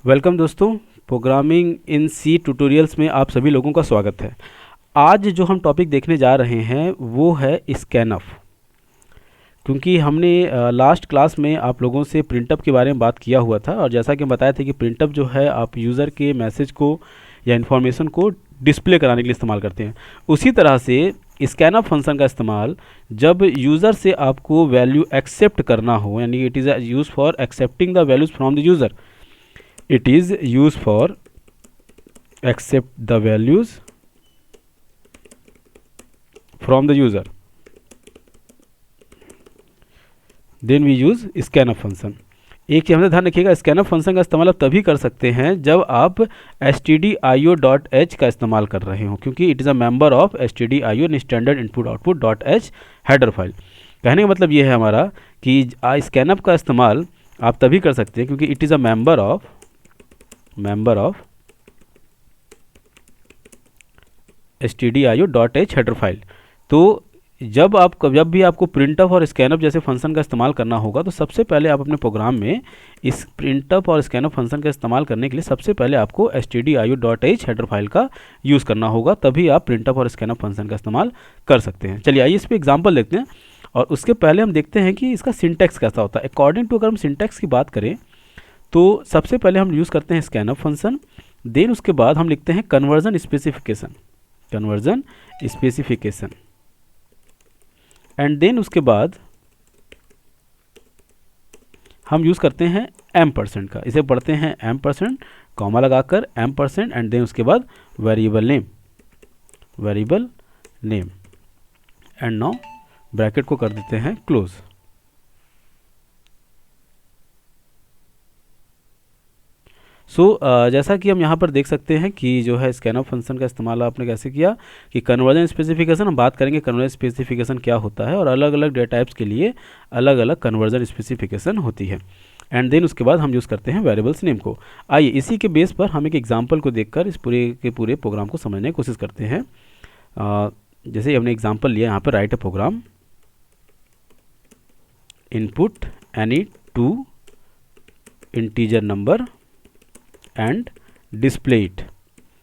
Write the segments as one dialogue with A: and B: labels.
A: Welcome दोस्तों, programming in C tutorials में आप सभी लोगों का स्वागत है। आज जो हम टॉपिक देखने जा रहे हैं वो है स्कैनफ। क्योंकि हमने लास्ट क्लास में आप लोगों से प्रिंटअप के बारे में बात किया हुआ था, और जैसा कि हम बताए थे कि प्रिंटअप जो है आप यूज़र के मैसेज को या इन्फॉर्मेशन को डिस्प्ले कराने के लिए इस्तेमाल करते हैं। उसी तरह से स्कैनअप फंक्शन का इस्तेमाल जब यूज़र से आपको वैल्यू एक्सेप्ट करना हो, यानी it is use for accepting the values from the user, it is used for accept the values from the user, then we use scanf function। एक चीज़ हमें ध्यान रखिएगा, स्कैनअप फंक्शन का इस्तेमाल आप तभी कर सकते हैं जब आप stdio.h का इस्तेमाल कर रहे हो, क्योंकि it is a member of stdio standard input output dot H header file. कहने का मतलब ये है हमारा कि स्कैनअप का इस्तेमाल आप तभी कर सकते हैं क्योंकि it is a member of stdio.h header file. तो जब भी आपको प्रिंटअप और स्कैनअप जैसे फंक्शन का इस्तेमाल करना होगा, तो सबसे पहले आप अपने प्रोग्राम में इस प्रिंटअप और स्कैनअप फंक्शन का इस्तेमाल करने के लिए सबसे पहले आपको stdio.h हेडर फाइल का यूज़ करना होगा, तभी आप प्रिंटअप और स्कैनअप फंक्शन का इस्तेमाल कर सकते हैं। चलिए आइए इस पर एग्जाम्पल देखते हैं, और उसके पहले हम देखते हैं कि इसका सिंटैक्स कैसा होता है। अकॉर्डिंग टू अगर हम सिंटैक्स की बात करें तो सबसे पहले हम यूज़ करते हैं स्कैनअप फंक्शन, देन उसके बाद हम लिखते हैं कन्वर्जन स्पेसिफिकेशन, एंड देन उसके बाद हम यूज़ करते हैं %, का इसे पढ़ते हैं %, कॉमा लगाकर %, एंड देन उसके बाद variable name, and now bracket को कर देते हैं क्लोज। जैसा कि हम यहाँ पर देख सकते हैं कि जो है स्कैनअप फंक्शन का इस्तेमाल आपने कैसे किया कि कन्वर्जन स्पेसिफिकेशन, हम बात करेंगे कन्वर्जन स्पेसिफिकेशन क्या होता है, और अलग अलग डेटा टाइप्स के लिए अलग अलग कन्वर्जन स्पेसिफिकेशन होती है। एंड देन उसके बाद हम यूज़ करते हैं वेरिएबल्स नेम को। आइए इसी के बेस पर हम एक एग्जाम्पल को देखकर इस पूरे प्रोग्राम को समझने की कोशिश करते हैं। जैसे हमने एग्जाम्पल लिया, यहाँ पर write a program, input any 2 integer number and display it,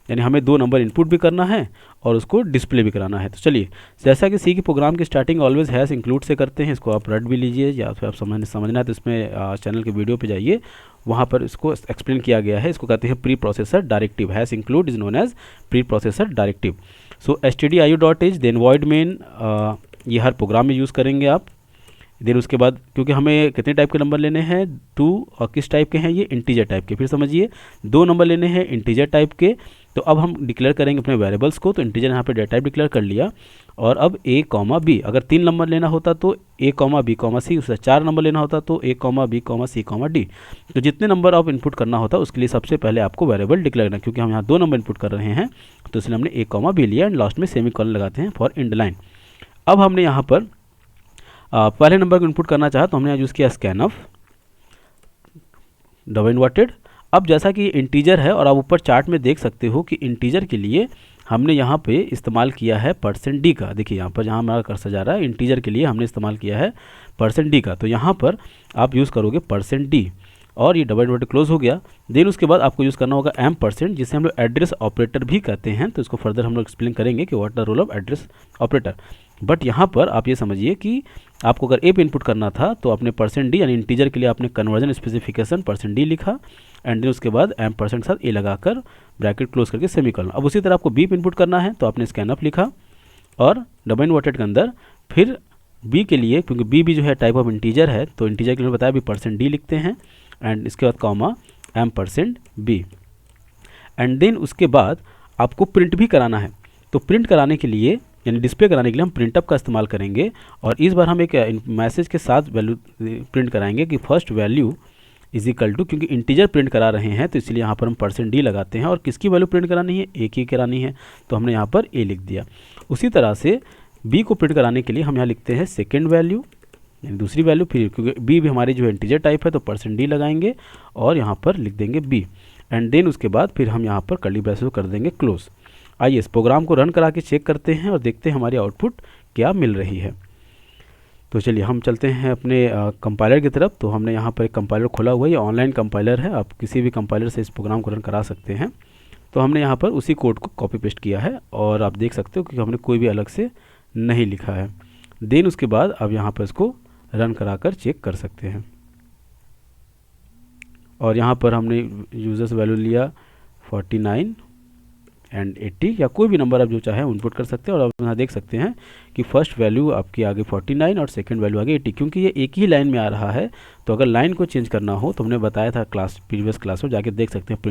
A: यानी हमें 2 नंबर इनपुट भी करना है और उसको डिस्प्ले भी कराना है। तो चलिए, जैसा कि सी की प्रोग्राम की स्टार्टिंग ऑलवेज हैज़ इंक्लूड से करते हैं, इसको आप रट भी लीजिए, या फिर आप समझना है तो इसमें चैनल के वीडियो पे जाइए, वहाँ पर इसको एक्सप्लेन किया गया है। इसको कहते हैं preprocessor directive. Hash include is known as preprocessor directive. So stdio.h then void main, ये हर प्रोग्राम में यूज़ करेंगे आप। देन उसके बाद क्योंकि हमें कितने टाइप के नंबर लेने हैं, 2, और किस टाइप के हैं ये, इंटीजर टाइप के। फिर समझिए, 2 नंबर लेने हैं इंटीजर टाइप के। तो अब हम डिक्लेयर करेंगे अपने वेरिएबल्स को, तो इंटीजर यहाँ पे डेटा टाइप डिक्लेयर कर लिया, और अब a, b, अगर 3 नंबर लेना होता तो a, b, c, उससे 4 नंबर लेना होता तो a, b, c, d। तो जितने नंबर आप इनपुट करना होता उसके लिए सबसे पहले आपको वेरिएबल डिक्लेयर करना, क्योंकि हम यहाँ 2 नंबर इनपुट कर रहे हैं, तो इसलिए हमने a, b लिया, एंड लास्ट में सेमीकोलन लगाते हैं फॉर इंड लाइन। अब हमने यहाँ पर पहले नंबर को इनपुट करना चाहा तो हमने यूज़ किया स्कैनफ डबल इन्वर्टेड। अब जैसा कि इंटीजर है, और आप ऊपर चार्ट में देख सकते हो कि इंटीजर के लिए हमने यहाँ पे इस्तेमाल किया है %d का। देखिए यहाँ पर जहाँ हमारा कर्सर जा रहा है, इंटीजर के लिए हमने इस्तेमाल किया है %d का। तो यहाँ पर आप यूज़ करोगे %d, और ये डबल इन्वर्टेड क्लोज हो गया। देन उसके बाद आपको यूज़ करना होगा %, जिसे हम लोग एड्रेस ऑपरेटर भी कहते हैं। तो इसको फर्दर हम लोग एक्सप्लेन करेंगे कि what the role of address operator. But यहाँ पर आप ये समझिए कि आपको अगर ए पे इनपुट करना था तो आपने %d, यानी इंटीजर के लिए आपने कन्वर्जन स्पेसिफिकेशन %d लिखा, एंड देन उसके बाद %, के साथ ए लगाकर ब्रैकेट क्लोज करके सेमीकोलन। अब उसी तरह आपको बी पे इनपुट करना है तो आपने स्कैनअप लिखा, और डबल इन्वर्टेड के अंदर फिर बी के लिए, क्योंकि बी भी जो है टाइप ऑफ इंटीजर है, तो इंटीजर के लिए बताया भी %d लिखते हैं, एंड इसके बाद कॉमा %b, एंड देन उसके बाद आपको प्रिंट भी कराना है। तो प्रिंट कराने के लिए, यानी डिस्प्ले कराने के लिए हम प्रिंटअप का इस्तेमाल करेंगे, और इस बार हम एक मैसेज के साथ वैल्यू प्रिंट कराएंगे कि first value is equal to, क्योंकि इंटीजर प्रिंट करा रहे हैं तो इसलिए यहाँ पर हम %d लगाते हैं, और किसकी वैल्यू प्रिंट करानी है, a की करानी है, तो हमने यहाँ पर a लिख दिया। उसी तरह से b को प्रिंट कराने के लिए हम यहाँ लिखते हैं सेकेंड वैल्यू, यानी दूसरी वैल्यू, फिर क्योंकि b भी हमारी जो है इंटीजर टाइप है तो %d लगाएंगे, और यहाँ पर लिख देंगे b, एंड देन उसके बाद फिर हम यहाँ पर कर्ली ब्रैकेट कर देंगे क्लोज। आइए इस प्रोग्राम को रन करा के चेक करते हैं और देखते हैं हमारी आउटपुट क्या मिल रही है। तो चलिए हम चलते हैं अपने कंपाइलर की तरफ। तो हमने यहाँ पर एक कंपाइलर खोला हुआ है, ये ऑनलाइन कंपाइलर है, आप किसी भी कंपाइलर से इस प्रोग्राम को रन करा सकते हैं। तो हमने यहाँ पर उसी कोड को कॉपी पेस्ट किया है और आप देख सकते हो कि हमने कोई भी अलग से नहीं लिखा है। देन उसके बाद अब यहाँ पर इसको रन कराकर चेक कर सकते हैं। और यहाँ पर हमने यूज़र्स वैल्यू लिया 49 एंड 80, या कोई भी नंबर आप जो चाहे इनपुट कर सकते हैं। और आप यहाँ देख सकते हैं कि फर्स्ट वैल्यू आपकी आगे 49 और सेकंड वैल्यू आगे 80, क्योंकि ये एक ही लाइन में आ रहा है। तो अगर लाइन को चेंज करना हो तो हमने बताया था प्रीवियस क्लास में, जाके देख सकते हैं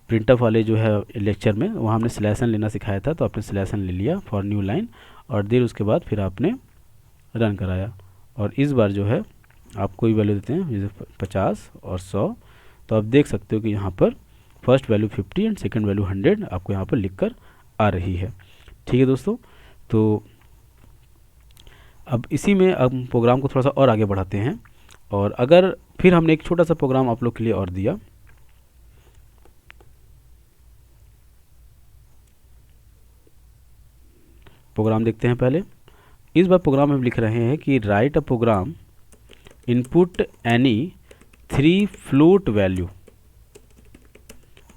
A: प्रिंटअप वाले जो है लेक्चर में, वहाँ हमने स्लैशन लेना सिखाया था। तो आपने स्लैशन ले लिया फॉर न्यू लाइन और देर उसके बाद फिर आपने रन कराया। और इस बार जो है आप कोई वैल्यू देते हैं जैसे 50 और 100। तो आप देख सकते हो कि यहाँ पर first value 50 and second value 100 आपको यहाँ पर लिखकर आ रही है। ठीक है दोस्तों, तो अब इसी में अब प्रोग्राम को थोड़ा सा और आगे बढ़ाते हैं। और अगर फिर हमने एक छोटा सा प्रोग्राम आप लोग के लिए और दिया। प्रोग्राम देखते हैं पहले। इस बार प्रोग्राम हम लिख रहे हैं कि write a program input any 3 float value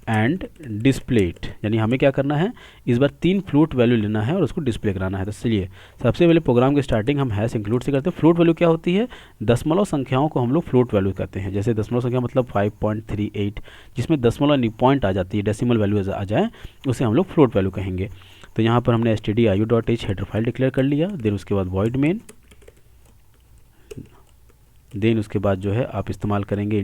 A: and display it. यानी हमें क्या करना है, इस बार 3 फ्लोट वैल्यू लेना है और उसको डिस्प्ले कराना है। तो चलिए सबसे पहले प्रोग्राम की स्टार्टिंग हम हैश इंक्लूड से करते हैं। फ्लोट वैल्यू क्या होती है, दशमलव संख्याओं को हम लोग फ्लोट वैल्यू कहते हैं। जैसे दशमलव संख्या मतलब 5.38, जिसमें दशमलव पॉइंट आ जाती है, डेसिमल वैल्यू आ जाए, उसे हम लोग फ्लोट वैल्यू कहेंगे। तो यहाँ पर हमने stdio.h हेडर फाइल डिक्लेयर कर लिया। देन उसके बाद वॉइड मेन, देन उसके बाद जो है आप इस्तेमाल करेंगे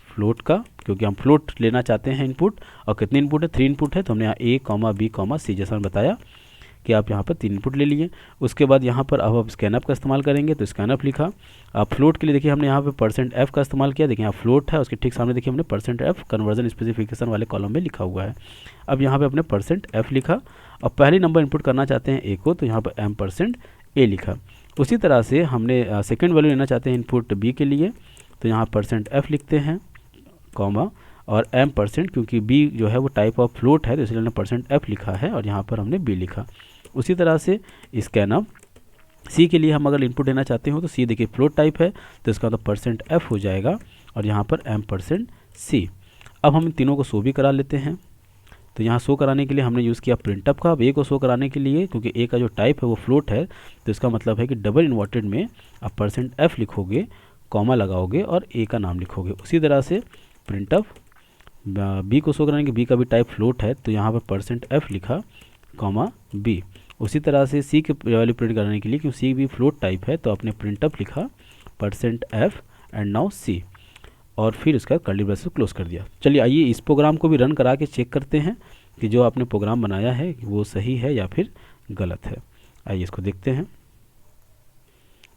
A: फ्लोट का, क्योंकि हम फ्लोट लेना चाहते हैं इनपुट। और कितने इनपुट है, 3 इनपुट है। तो हमने यहाँ a, b, c जैसा बताया कि आप यहाँ पर 3 इनपुट ले लिए। उसके बाद यहाँ पर अब आप स्कैनअप का इस्तेमाल करेंगे। तो स्कैनअप लिखा। आप फ्लोट के लिए देखिए हमने यहाँ पे %f का इस्तेमाल किया। देखिए यहाँ फ्लोट है, उसके ठीक सामने देखिए हमने %f कन्वर्जन स्पेसिफिकेशन वाले कॉलम में लिखा हुआ है। अब यहाँ पे अपने %f लिखा और पहले नंबर इनपुट करना चाहते हैं a को, तो यहाँ पर m%a लिखा। उसी तरह से हमने सेकेंड वैल्यू लेना चाहते हैं इनपुट b के लिए, तो यहाँ %f लिखते हैं कॉमा और m%, क्योंकि b जो है वो टाइप ऑफ फ्लोट है तो इसलिए हमने %f लिखा है और यहाँ पर हमने b लिखा। उसी तरह से स्कैनअप c के लिए हम अगर इनपुट लेना चाहते हो तो c देखिए फ्लोट टाइप है तो इसका तो %f हो जाएगा और यहाँ पर m%c। अब हम इन तीनों को शो भी करा लेते हैं। तो यहाँ शो कराने के लिए हमने यूज़ किया प्रिंटअप का। अब a को शो कराने के लिए, क्योंकि a का जो टाइप है वो फ्लोट है, तो इसका मतलब है कि डबल इन्वर्टेड में आप %f लिखोगे, कॉमा लगाओगे और a का नाम लिखोगे। उसी तरह से प्रिंटअप b को शो कराने के, b का भी टाइप फ्लोट है तो यहाँ पर %f लिखा कॉमा b। उसी तरह से c के वैल्यू प्रिंट कराने के लिए, क्योंकि c भी फ्लोट टाइप है तो आपने प्रिंटअप लिखा %f एंड नाउ c और फिर इसका कर्ली ब्रेसेस क्लोज कर दिया। चलिए आइए इस प्रोग्राम को भी रन करा के चेक करते हैं कि जो आपने प्रोग्राम बनाया है वो सही है या फिर गलत है। आइए इसको देखते हैं।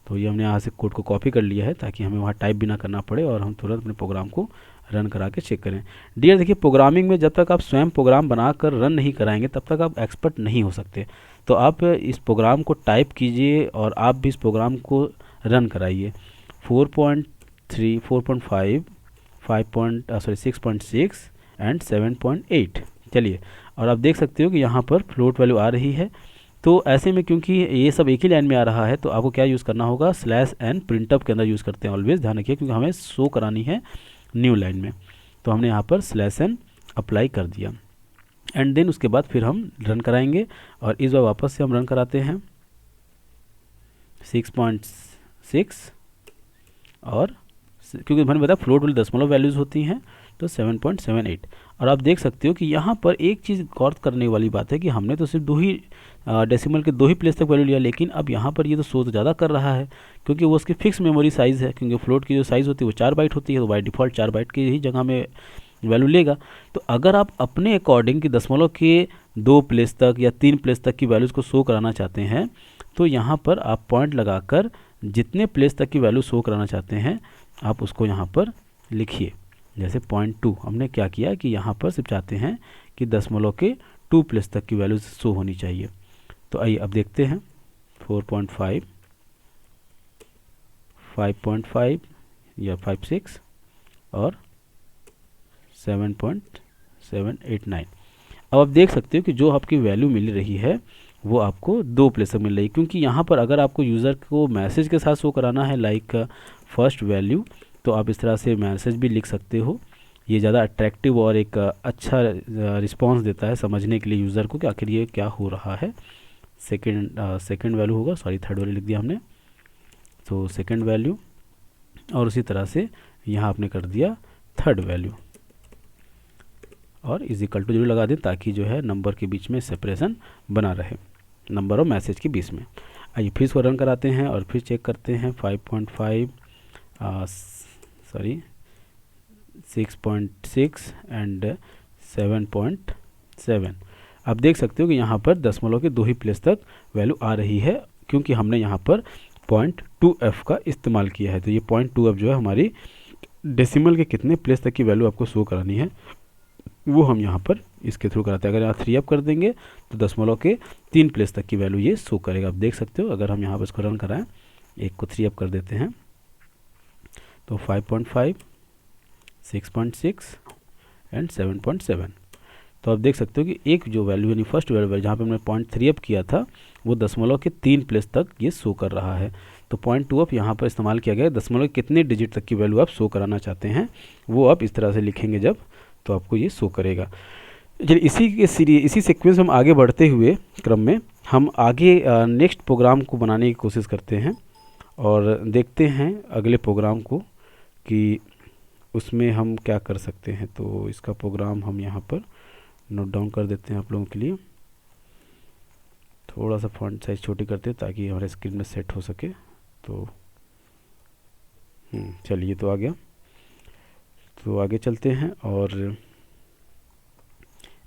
A: तो ये हमने यहाँ से कोड को कॉपी कर लिया है ताकि हमें वहाँ टाइप भी ना करना पड़े और हम तुरंत अपने प्रोग्राम को रन करा के चेक करें। डियर देखिए, प्रोग्रामिंग में जब तक आप स्वयं प्रोग्राम बनाकर रन नहीं कराएंगे तब तक आप एक्सपर्ट नहीं हो सकते। तो आप इस प्रोग्राम को टाइप कीजिए और आप भी इस प्रोग्राम को रन कराइए। 4.3, 4.5, 6.6 एंड 7.8। चलिए, और आप देख सकते हो कि यहाँ पर फ्लोट वैल्यू आ रही है। तो ऐसे में क्योंकि ये सब एक ही लाइन में आ रहा है तो आपको क्या यूज़ करना होगा, /n प्रिंटअप के अंदर यूज़ करते हैं ऑलवेज, ध्यान रखिए, क्योंकि हमें शो करानी है न्यू लाइन में। तो हमने यहाँ पर /n अप्लाई कर दिया एंड देन उसके बाद फिर हम रन कराएंगे। और इस बार वापस से हम रन कराते हैं 6.6 और क्योंकि मैंने बताया फ्लोट वाली दशमलव वैल्यूज़ होती हैं तो 7.78। और आप देख सकते हो कि यहाँ पर एक चीज़ गौर करने वाली बात है कि हमने तो सिर्फ 2 ही डेसिमल के 2 ही प्लेस तक वैल्यू लिया, लेकिन अब यहाँ पर ये तो शो तो ज़्यादा कर रहा है क्योंकि वो उसकी फिक्स मेमोरी साइज़ है। क्योंकि फ्लोट की जो साइज़ होती है वो 4 बाइट होती है, तो बाई डिफ़ॉल्ट 4 बाइट की ही जगह में वैल्यू लेगा। तो अगर आप अपने अकॉर्डिंग की दशमलव के 2 प्लेस तक या 3 प्लेस तक की वैल्यूज़ को शो कराना चाहते हैं तो यहाँ पर आप पॉइंट लगाकर जितने प्लेस तक की वैल्यू शो कराना चाहते हैं आप उसको यहाँ पर लिखिए। जैसे 0.2 हमने क्या किया कि यहाँ पर सिर्फ चाहते हैं कि दशमलव के 2 प्लेस तक की वैल्यू शो होनी चाहिए। तो आइए अब देखते हैं 4.5, 5.5 या 5.6 और 7.789। अब आप देख सकते हो कि जो आपकी वैल्यू मिल रही है वो आपको 2 प्लेस तक मिल रही है। क्योंकि यहाँ पर अगर आपको यूज़र को मैसेज के साथ शो कराना है लाइक फर्स्ट वैल्यू, तो आप इस तरह से मैसेज भी लिख सकते हो। ये ज़्यादा अट्रैक्टिव और एक अच्छा रिस्पांस देता है समझने के लिए यूज़र को कि आखिर ये क्या हो रहा है। सेकंड वैल्यू होगा, सॉरी थर्ड वैल्यू लिख दिया हमने, तो सेकंड वैल्यू, और उसी तरह से यहाँ आपने कर दिया थर्ड वैल्यू, और इज इक्वल टू जरूर लगा दें ताकि जो है नंबर के बीच में सेपरेशन बना रहे, नंबर और मैसेज के बीच में। आइए फिर इसको रन कराते हैं और फिर चेक करते हैं 5.5 सॉरी 6.6 एंड 7.7। आप देख सकते हो कि यहाँ पर दशमलव के 2 ही प्लेस तक वैल्यू आ रही है, क्योंकि हमने यहाँ पर 0.2f का इस्तेमाल किया है। तो ये 0.2f जो है हमारी डेसिमल के कितने प्लेस तक की वैल्यू आपको शो करानी है वो हम यहाँ पर इसके थ्रू कराते हैं। अगर यहाँ 3f कर देंगे तो दशमलव के 3 प्लेस तक की वैल्यू ये शो करेगा। आप देख सकते हो अगर हम यहाँ पर इसको रन कराएं, एक को 3f कर देते हैं तो 5.5, 6.6 एंड 7.7। तो आप देख सकते हो कि एक जो वैल्यू यानी फर्स्ट वैल्यू जहाँ पे हमने 0.3f किया था वो दशमलव के 3 प्लेस तक ये शो कर रहा है। तो 0.2f यहाँ पर इस्तेमाल किया गया है। दशमलव कितने डिजिट तक की वैल्यू आप शो कराना चाहते हैं वो आप इस तरह से लिखेंगे जब, तो आपको ये शो करेगा। चलिए इसी सीक्वेंस हम आगे बढ़ते हुए क्रम में हम आगे नेक्स्ट प्रोग्राम को बनाने की कोशिश करते हैं और देखते हैं अगले प्रोग्राम को कि उसमें हम क्या कर सकते हैं। तो इसका प्रोग्राम हम यहाँ पर नोट डाउन कर देते हैं आप लोगों के लिए। थोड़ा सा फॉन्ट साइज छोटी करते हैं ताकि हमारे स्क्रीन में सेट हो सके। तो चलिए, तो आ गया, तो आगे चलते हैं और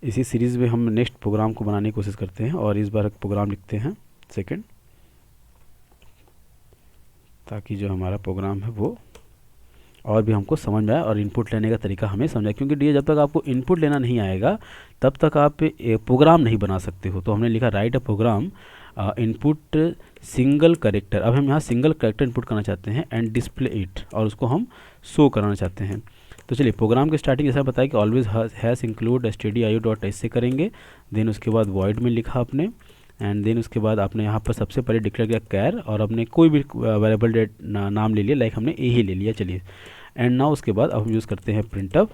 A: इसी सीरीज़ में हम नेक्स्ट प्रोग्राम को बनाने की कोशिश करते हैं। और इस बार प्रोग्राम लिखते हैं सेकंड, ताकि जो हमारा प्रोग्राम है वो और भी हमको समझ में आए और इनपुट लेने का तरीका हमें समझाए। क्योंकि डी जब तक आपको इनपुट लेना नहीं आएगा तब तक आप प्रोग्राम नहीं बना सकते हो। तो हमने लिखा right a program input single character. अब हम यहाँ सिंगल करेक्टर इनपुट करना चाहते हैं एंड डिस्प्ले इट, और उसको हम शो कराना चाहते हैं। तो चलिए प्रोग्राम की स्टार्टिंग जैसा बताया कि ऑलवेज हैज़ इंक्लूड stdio.h से करेंगे। देन उसके बाद वॉइड में लिखा आपने, एंड देन उसके बाद आपने यहाँ पर सबसे पहले डिक्लेयर किया कैर, और हमने कोई भी वेरिएबल डेट नाम ले लिया, लाइक हमने ए ही ले लिया। चलिए, एंड नाउ उसके बाद अब हम यूज़ करते हैं printf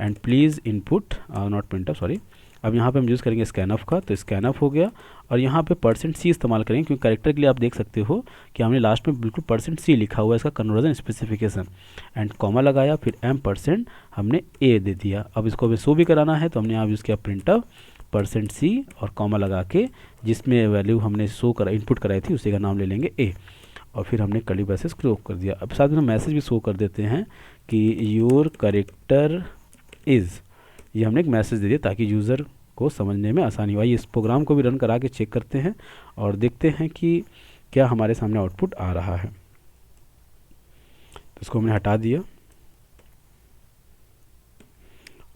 A: and please input, not printf sorry. अब यहाँ पे हम यूज़ करेंगे स्कैनअप का, तो स्कैनअप हो गया। और यहाँ पे %c इस्तेमाल करेंगे क्योंकि कैरेक्टर के लिए आप देख सकते हो कि हमने लास्ट में बिल्कुल %c लिखा हुआ है, इसका कन्वर्जन स्पेसिफिकेशन, एंड कॉमा लगाया, फिर m% हमने a दे दिया। अब इसको हमें शो भी कराना है तो हमने यहाँ यूज़ किया प्रिंटअप %c और कॉमा लगा के जिसमें वैल्यू हमने शो करा इनपुट कराई थी उसी का नाम ले लेंगे a, और फिर हमने कर्ली ब्रेसेस क्लोज कर दिया। अब साथ में मैसेज भी शो कर देते हैं कि योर कैरेक्टर इज़, ये हमने एक मैसेज दे दिया ताकि यूज़र को समझने में आसानी हो। आइए इस प्रोग्राम को भी रन करा के चेक करते हैं और देखते हैं कि क्या हमारे सामने आउटपुट आ रहा है। तो इसको हमने हटा दिया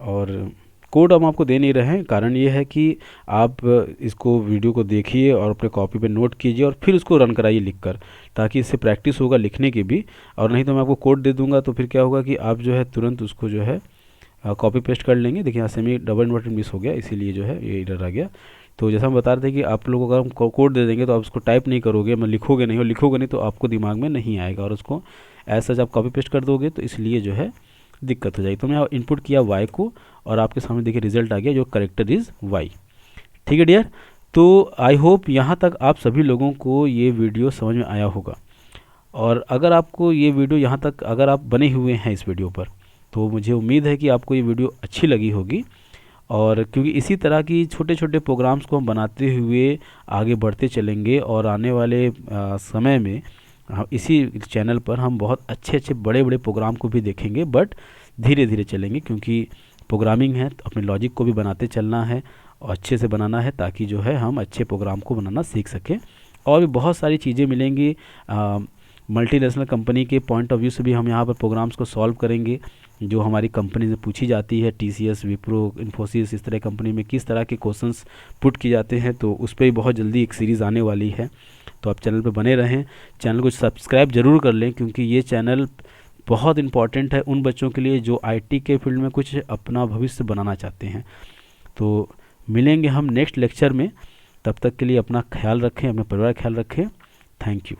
A: और कोड हम आपको दे नहीं रहे हैं। कारण ये है कि आप इसको वीडियो को देखिए और अपने कॉपी पे नोट कीजिए और फिर उसको रन कराइए लिखकर, ताकि इससे प्रैक्टिस होगा लिखने की भी। और नहीं तो मैं आपको कोड दे दूंगा तो फिर क्या होगा कि आप जो है तुरंत उसको जो है कॉपी पेस्ट कर लेंगे। देखिए यहाँ सेमी डबल इन्वर्टेड मिस हो गया, इसीलिए जो है ये एरर आ गया। तो जैसा हम बता रहे थे कि आप लोगों को अगर हम कोड दे देंगे तो आप उसको टाइप नहीं करोगे, मतलब लिखोगे नहीं, और लिखोगे नहीं तो आपको दिमाग में नहीं आएगा, और उसको ऐसा जब कॉपी पेस्ट कर दोगे तो इसलिए जो है दिक्कत हो जाएगी। तो मैं इनपुट किया y को और आपके सामने देखिए रिजल्ट आ गया जो करेक्टर इज़ y। ठीक है डियर, तो आई होप यहाँ तक आप सभी लोगों को ये वीडियो समझ में आया होगा। और अगर आपको ये वीडियो यहाँ तक अगर आप बने हुए हैं इस वीडियो पर, तो मुझे उम्मीद है कि आपको ये वीडियो अच्छी लगी होगी। और क्योंकि इसी तरह की छोटे छोटे प्रोग्राम्स को हम बनाते हुए आगे बढ़ते चलेंगे और आने वाले समय में इसी चैनल पर हम बहुत अच्छे अच्छे बड़े बड़े प्रोग्राम को भी देखेंगे, बट धीरे धीरे चलेंगे क्योंकि प्रोग्रामिंग है तो अपने लॉजिक को भी बनाते चलना है और अच्छे से बनाना है ताकि जो है हम अच्छे प्रोग्राम को बनाना सीख सकें। और भी बहुत सारी चीज़ें मिलेंगी मल्टीनेशनल कंपनी के पॉइंट ऑफ व्यू से भी हम यहाँ पर प्रोग्राम्स को सॉल्व करेंगे जो हमारी कंपनी में पूछी जाती है। TCS, विप्रो, इन्फोसिस, इस तरह कंपनी में किस तरह के क्वेश्चंस पुट किए जाते हैं, तो उस पर भी बहुत जल्दी एक सीरीज़ आने वाली है। तो आप चैनल पर बने रहें, चैनल को सब्सक्राइब ज़रूर कर लें क्योंकि ये चैनल बहुत इंपॉर्टेंट है उन बच्चों के लिए जो IT के फील्ड में कुछ अपना भविष्य बनाना चाहते हैं। तो मिलेंगे हम नेक्स्ट लेक्चर में तब तक के लिए अपना ख्याल रखें, अपने परिवार का ख्याल रखें। Thank you.